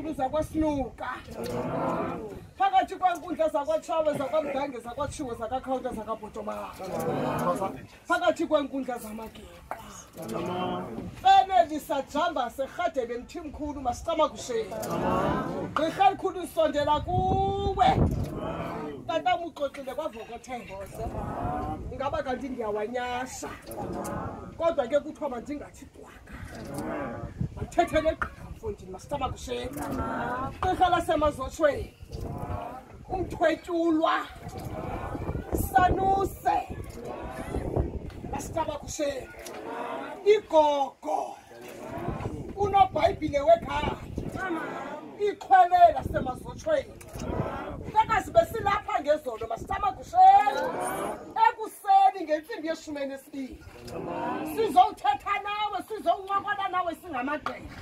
Zulu zakwasinuka. Phakathi kwenkundla zakwaTshawe zakwaMdange zakwaTshiwo zakaKhawuta zakabhotoma. Phakathi kwenkundla zamagqirha. Bene lisajamba serhade bemthimkhulu masicama kushela. Gqirha elikhulu isondela kuwe. Tata muxoxile kwavokothengo. Ingaba kanti ngiyawanyasha. Kodwa ke kuthiwa mandingathi twaka. Mathethele gqirha mfondini masicama kushela. Gqirha lasemazotshweni. Umthwetyulwa. Sanuse. Masicama kushela. Igogo. UnoBhayibhile wekhaya. Ikhwelela semazotshweni. Sakazi besilapha ngezolo masicama kushela. Ekuseni ngentsimbi ye-12. Sizowuthetha nawe, sizowuncokola nawe singamagqirha.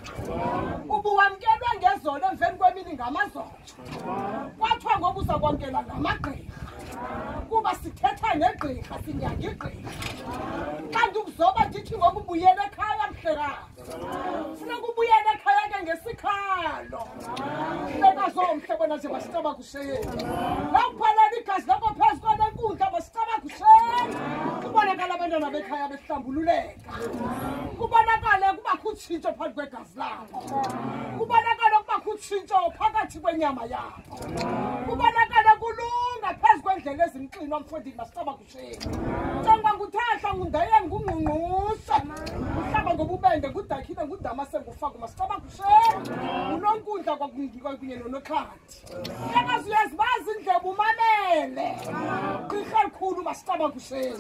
Ubuwamkelwe ngezolo emveni kwemini ngamazotsho. Kwathiwa ngoku uzakwamkela ngamagqirha. Kuba sithetha negqirha sinyanga igqirha. Kanti ukuzoba ndithi ngoku ubuyele ekhaya mhlekazi. Funeka ubuyele ekhaya ke ngesikhalo. Mhlekazomhle bona nje masicama kushela. Lakuphalela igazi lakho phezu kwanenkundla masicama kushela. Kubonakala abantwana bekhaya behlambululeka. Kubonakale kubakho utshintsho phakathi kwegazi lakho. Kubonakale kubakho utshintsho phakathi kwenyama yakho. Kubonakale kulunga phezu kwendlela ezimxinwa mfondini masicama kushela. Njengoba nguthahla ngundaye ngungqungqusha. Uhlaba ngobubende ngudakhile ngudamase nguFaku masicama kushela. Unonkundla kwakunye nonoxhathi. Yakazi uyazibazi indlebe umamele. Gqirha elikhulu masicama kushela.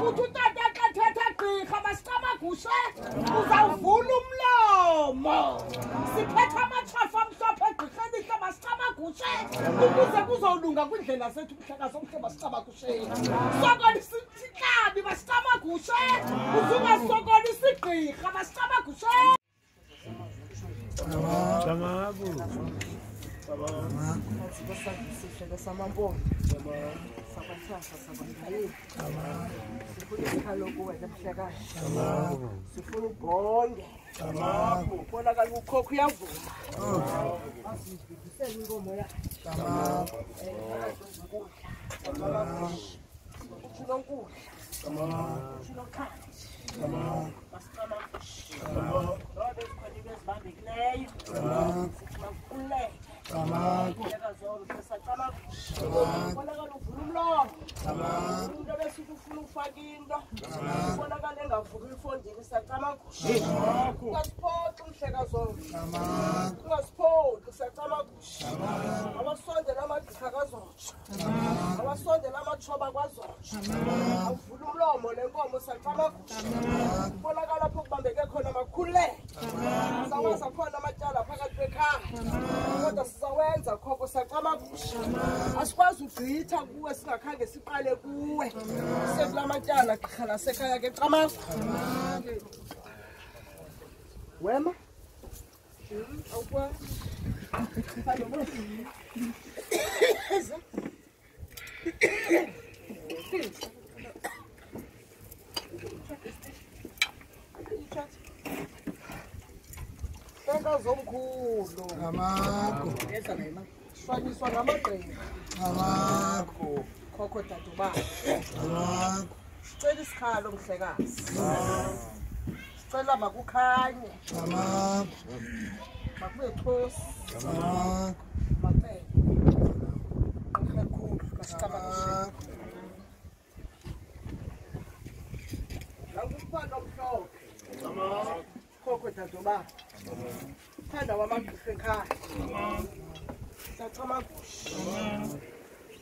Uthi utata xa thetha gqirha masicama kushela. Uzawuvula umlomo. Siphethe amatshafu amhlophe egqirheni ihle masicama kushela. Ukuze kuzolunga kwindlela zethu mhlekazi omhle masicama kushela. Sokolisa ihlabi masicama kushela. Uzungasokolisa igqirha masicama kushela. Sihlelo samamboni. Sabathasa sabandayi. Sifuna ikhalo kuwe mhlekazi. Sifuna ubonge. Ubonakala ukhokho uyavuma. Asibhekisele inkomo yakhe. Unonkundla. Unokhanji. Masicama kushela. Bezibambekileyo. Sikhululeke. Ubonakala uvula umlomo. Umuntu ebesuke ufuna ufaka into. Ubonakala engavuki ifondini sacama kushela. Ungasiphoxi umhlekazomhle. Ungasiphoxi sacama kushela. Awasondela amagqirha kazotsho. Awasondela amatshoba kwazotsho. Awuvula umlomo lenkomo sacama kushela. Ubonakala apho kubambeke khona makhululeke. Sawaza khona amatyala phakathi kwekhaya. Kodwa sizawenza Khoko sacama kushela. Asikwazi ugqitha kuwe singakhange siqale kuwe. Sekulamatyala gqirha lasekhaya ke cama. Wema? Awukwa? Zomkhulu Amako eza la imali shwanyiswa ngamagqirha Amako Khoko Dadobawo Amako sicela isikhalo mhlekazi sicela makukhanye Amako makube thosi Amako mapele ngekho kasicaba kushela langufana mhlophe Khoko Dadobawo thanda wamagqirha ekhaya sacama kushela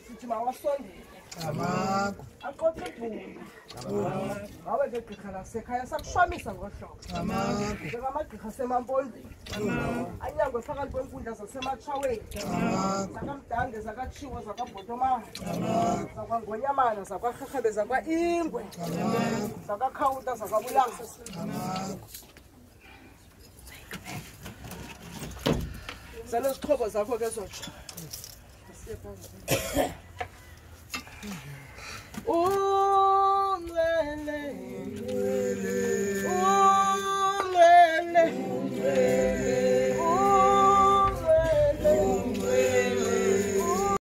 sithi mawasondele Amako aqoxe ibhula ngawe ke gqirha lasekhaya sakushwamisa ngohlobo Amako njengamagqirha asemampondweni anyangwe phakathi kwenkundla zasematshaweni zakamdange zakatshiwo zakabhotoma zakwangonyamana zakwarherhebe zakwaIngwe zakaKhawuta zakwabulanga zalezixhobo zakho ke zotsho Umele